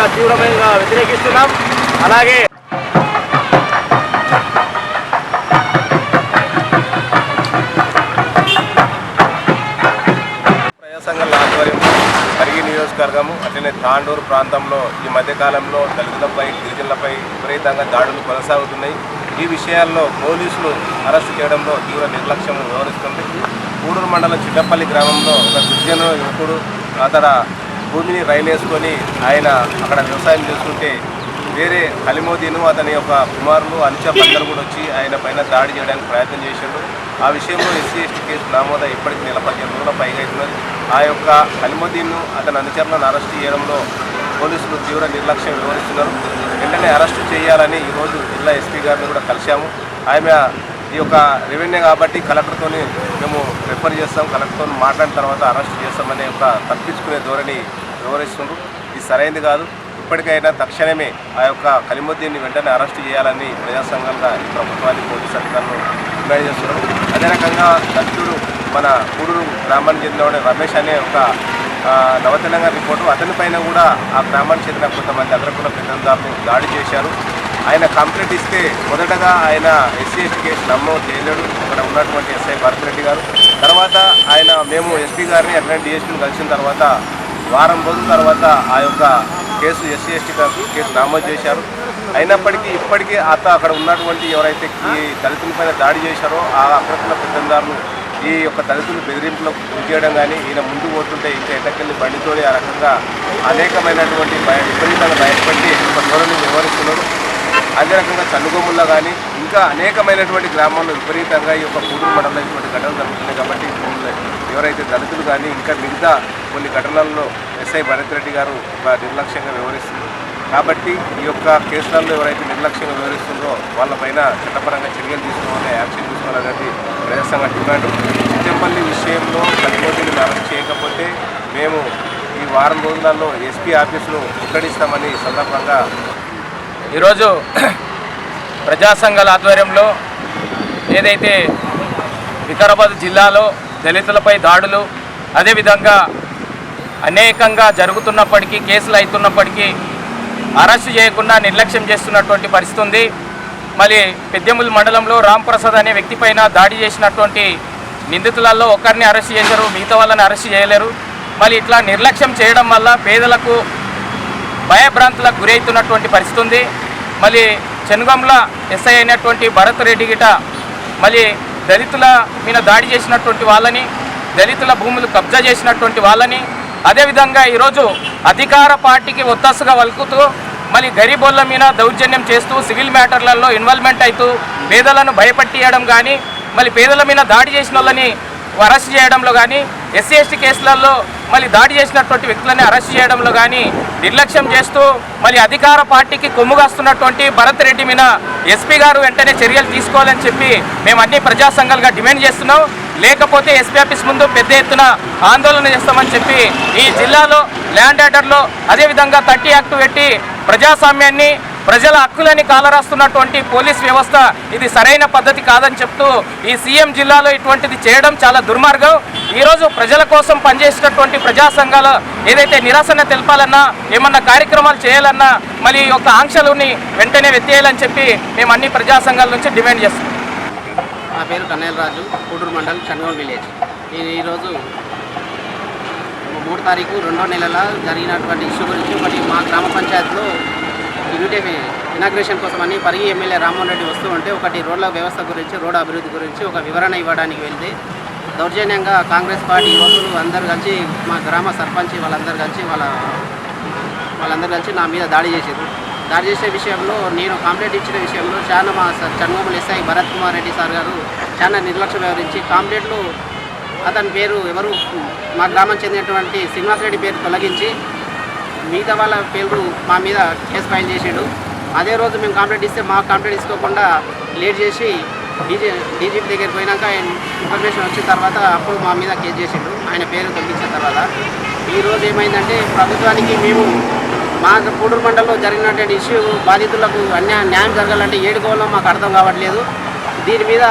చాలా తీవ్రంగా వ్యతిరేకిస్తున్నాం. అలాగే సంఘాల ఆధ్వర్యంలో పరిగి నియోజకవర్గము అట్లనే తాండూరు ప్రాంతంలో ఈ మధ్యకాలంలో దళితులపై గిరిజనులపై విపరీతంగా దాడులు కొనసాగుతున్నాయి. ఈ విషయాల్లో పోలీసులు అరెస్టు చేయడంలో తీవ్ర నిర్లక్ష్యం వ్యవహరిస్తుంది. కూడూరు మండలం చిట్టపల్లి గ్రామంలో ఒక గిరిజన యువకుడు అతడ భూమిని రైలేసుకొని ఆయన అక్కడ వ్యవసాయం చేస్తుంటే వేరే అలిమోదీను అతని యొక్క కుమారులు అనుచరులందరూ కూడా వచ్చి ఆయన పైన దాడి చేయడానికి ప్రయత్నం చేశారు. ఆ విషయంలో ఎస్సీ ఎస్టీ కేసు నమోదు ఇప్పటికి నెల 15 రోజుల పైగా అవుతున్నది. ఆ యొక్క అలిమోదీన్ను అతని అనుచరులను అరెస్టు చేయడంలో పోలీసులు తీవ్ర నిర్లక్ష్యం వ్యవహరిస్తున్నారు. వెంటనే అరెస్టు చేయాలని ఈరోజు జిల్లా ఎస్పీ గారిని కూడా కలిశాము. ఆమె ఈ యొక్క రెవెన్యూ కాబట్టి కలెక్టర్తో మేము రిఫర్ చేస్తాం, కలెక్టర్తో మాట్లాడిన తర్వాత అరెస్ట్ చేస్తామనే ఒక తప్పించుకునే ధోరణి వ్యవహరిస్తున్నారు. ఇది సరైనది కాదు. ఇప్పటికైనా తక్షణమే ఆ యొక్క కలిముద్దీన్ని వెంటనే అరెస్టు చేయాలని ప్రజా సంఘాలుగా ఈ ప్రభుత్వాన్ని పోలీసు అధికారులు డిమాండ్ చేస్తున్నారు. అదే రకంగా దళితుడు మన కూడూరు గ్రామానికి చెందిన రమేష్ అనే ఒక నవతెలంగాణ రిపోర్టు అతని పైన కూడా ఆ గ్రామానికి చెందిన కొంతమంది అగ్రకుల పెద్దదారులు దాడి చేశారు. ఆయన కంప్లైంట్ ఇస్తే మొదటగా ఆయన ఎస్సీ ఎస్టీ కేసు నమోదు చేయలేడు అక్కడ ఉన్నటువంటి ఎస్ఐ భరత్రెడ్డి గారు. తర్వాత మేము ఎస్పీ గారిని అట్లనే డిఎస్పీని కలిసిన తర్వాత వారం రోజుల తర్వాత ఆ యొక్క కేసు ఎస్సీ ఎస్టీ కేసు నమోదు చేశారు. అయినప్పటికీ ఇప్పటికీ అక్కడ ఉన్నటువంటి ఎవరైతే ఈ దళితులపైన దాడి చేశారో ఆ అగ్రకుల పెద్దదారులు ఈ యొక్క దళితులు బెదిరింపులకు గురి చేయడం కానీ ఈయన ముందు పోతుంటే ఇంకా ఎటకెళ్ళి బండితోడి ఆ రకంగా అనేకమైనటువంటి విపరీతంగా భయపడి ఒక ధోరణి వ్యవహరిస్తున్నారు. అదే రకంగా చల్లుగొమ్ముల్లో కానీ ఇంకా అనేకమైనటువంటి గ్రామాల్లో విపరీతంగా ఈ యొక్క కూడూరు మండలంలో ఇటువంటి ఘటనలు జరుగుతున్నాయి. కాబట్టి ఎవరైతే దళితులు కానీ ఇంకా మిగతా కొన్ని ఘటనల్లో ఎస్ఐ భరత్రెడ్డి గారు నిర్లక్ష్యంగా వ్యవహరిస్తున్నారు. కాబట్టి ఈ యొక్క కేసులలో ఎవరైతే నిర్లక్ష్యంగా వ్యవహరిస్తుందో వాళ్ళపైన చట్టపరంగా చర్యలు తీసుకోవాలని యాక్షన్ తీసుకోవాలనేది ప్రజాసంఘ డిమాండ్. చిట్టంపల్లి విషయంలో కలిమోదీని అరెస్ట్ చేయకపోతే మేము ఈ వారం రోజులలో ఎస్పీ ఆఫీసును ముట్టడిస్తామని సందర్భంగా ఈరోజు ప్రజా సంఘాల ఆధ్వర్యంలో ఏదైతే వికారాబాద్ జిల్లాలో దళితులపై దాడులు అదేవిధంగా అనేకంగా జరుగుతున్నప్పటికీ కేసులు అవుతున్నప్పటికీ అరెస్టు చేయకుండా నిర్లక్ష్యం చేస్తున్నటువంటి పరిస్థితి ఉంది. మరి పెద్దెముల్ మండలంలో రాంప్రసాద్ అనే వ్యక్తి పైన దాడి చేసినటువంటి నిందితులలో ఒకరిని అరెస్ట్ చేశారు, మిగతా వాళ్ళని అరెస్ట్ చేయలేరు. మరి ఇట్లా నిర్లక్ష్యం చేయడం వల్ల పేదలకు భయభ్రాంతులకు గురవుతున్నటువంటి పరిస్థితి ఉంది. మళ్ళీ చెనుగంల ఎస్ఐ అయినటువంటి భరత్ రెడ్డి గిట మళ్ళీ దళితుల మీద దాడి చేసినటువంటి వాళ్ళని, దళితుల భూములు కబ్జా చేసినటువంటి వాళ్ళని, అదేవిధంగా ఈరోజు అధికార పార్టీకి ఒత్తాసుగా వలుకుతూ మళ్ళీ గరీబోళ్ళ మీద దౌర్జన్యం చేస్తూ సివిల్ మ్యాటర్లలో ఇన్వాల్వ్మెంట్ అవుతూ పేదలను భయపట్టియడం కానీ, మళ్ళీ పేదల మీద దాడి చేసిన వాళ్ళని అరెస్ట్ చేయడంలో కానీ, ఎస్సీ ఎస్టీ కేసులలో మళ్ళీ దాడి చేసినటువంటి వ్యక్తులని అరెస్ట్ చేయడంలో కానీ నిర్లక్ష్యం చేస్తూ మళ్ళీ అధికార పార్టీకి కొమ్ముగాస్తున్నటువంటి భరత్ రెడ్డి మీద ఎస్పీ గారు వెంటనే చర్యలు తీసుకోవాలని చెప్పి మేము అన్ని ప్రజా సంఘాలుగా డిమాండ్ చేస్తున్నాం. లేకపోతే ఎస్పీ ఆఫీస్ ముందు పెద్ద ఎత్తున ఆందోళన చేస్తామని చెప్పి ఈ జిల్లాలో ల్యాండ్ ఆర్డర్లో అదేవిధంగా 30 యాక్ట్ పెట్టి ప్రజాస్వామ్యాన్ని ప్రజల హక్కులని కాలరాస్తున్నటువంటి పోలీస్ వ్యవస్థ ఇది సరైన పద్ధతి కాదని చెప్తూ ఈ సీఎం జిల్లాలో ఇటువంటిది చేయడం చాలా దుర్మార్గం. ఈరోజు ప్రజల కోసం పనిచేసేటటువంటి ప్రజా సంఘాలు ఏదైతే నిరసన తెలపాలన్నా ఏమన్నా కార్యక్రమాలు చేయాలన్నా మళ్ళీ ఈ యొక్క ఆంక్షలని వెంటనే ఎత్తేయాలని చెప్పి మేము అన్ని ప్రజా సంఘాల నుంచి డిమాండ్ చేస్తున్నాం. నా పేరు కన్నయ్య రాజు, కూడూరు మండలం చన్గోన్ విలేజ్. ఈరోజు 3 తారీఖు 2వ నెలల జరిగినటువంటి ఇష్యూ గురించి ఒకటి మా గ్రామ పంచాయతీలో ఇనాగ్రేషన్ కోసమని పరిగి ఎమ్మెల్యే రామ్మోహన్ రెడ్డి వస్తూ ఉంటే ఒకటి రోడ్ల వ్యవస్థ గురించి, రోడ్డు అభివృద్ధి గురించి ఒక వివరణ ఇవ్వడానికి వెళ్తే దౌర్జన్యంగా కాంగ్రెస్ పార్టీ యువకులు అందరు కలిసి మా గ్రామ సర్పంచ్ వాళ్ళందరూ కలిసి నా మీద దాడి చేశారు. దాడి చేసే విషయంలో నేను కంప్లైంట్ ఇచ్చిన విషయంలో చాలా మా చన్గోమల్ ఎస్ఐ భరత్ కుమార్ రెడ్డి సార్ గారు చాలా నిర్లక్ష్యం వ్యవహరించి కంప్లైంట్లో అతని పేరు ఎవరు మా గ్రామం చెందినటువంటి శ్రీనివాసరెడ్డి పేరు తొలగించి మిగతా వాళ్ళ పేరు మా మీద కేసు ఫైల్ చేసాడు. అదే రోజు మేము కంప్లైంట్ ఇస్తే మా కంప్లైంట్ తీసుకోకుండా లేట్ చేసి డీజీపీ దగ్గరికి పోయినాక ఇన్ఫర్మేషన్ వచ్చిన తర్వాత అప్పుడు మా మీద కేసు చేసాడు ఆయన పేరు తొలగించిన తర్వాత. ఈరోజు ఏమైందంటే ప్రభుత్వానికి మేము మా కూడూరు మండలంలో జరిగినటువంటి ఇష్యూ బాధితులకు న్యాయం జరగాలంటే ఏడుకోవాలో మాకు అర్థం కావట్లేదు. దీని మీద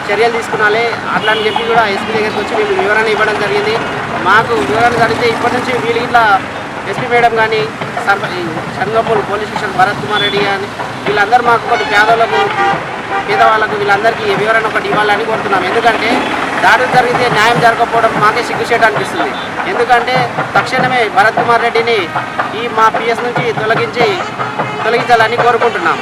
చర్యలు తీసుకున్నాలే అట్లా అని చెప్పి కూడా ఎస్పీ దగ్గరికి వచ్చి మేము వివరణ ఇవ్వడం జరిగింది. మాకు వివరణ జరిగితే ఇప్పటి నుంచి వీళ్ళు ఇట్లా ఎస్పీ మేడం కానీ చంద్రపూర్ పోలీస్ స్టేషన్ భరత్ కుమార్ రెడ్డి కానీ వీళ్ళందరూ మాకు ఒకటి పేదవాళ్ళకు వీళ్ళందరికీ వివరణ ఒకటి ఇవ్వాలని కోరుతున్నాం. ఎందుకంటే దాడులు జరిగితే న్యాయం జరగకపోవడం మాకే సిగ్గుచేట అనిపిస్తుంది. ఎందుకంటే తక్షణమే భరత్ కుమార్ రెడ్డిని మా పిఎస్ నుంచి తొలగించాలని కోరుకుంటున్నాం.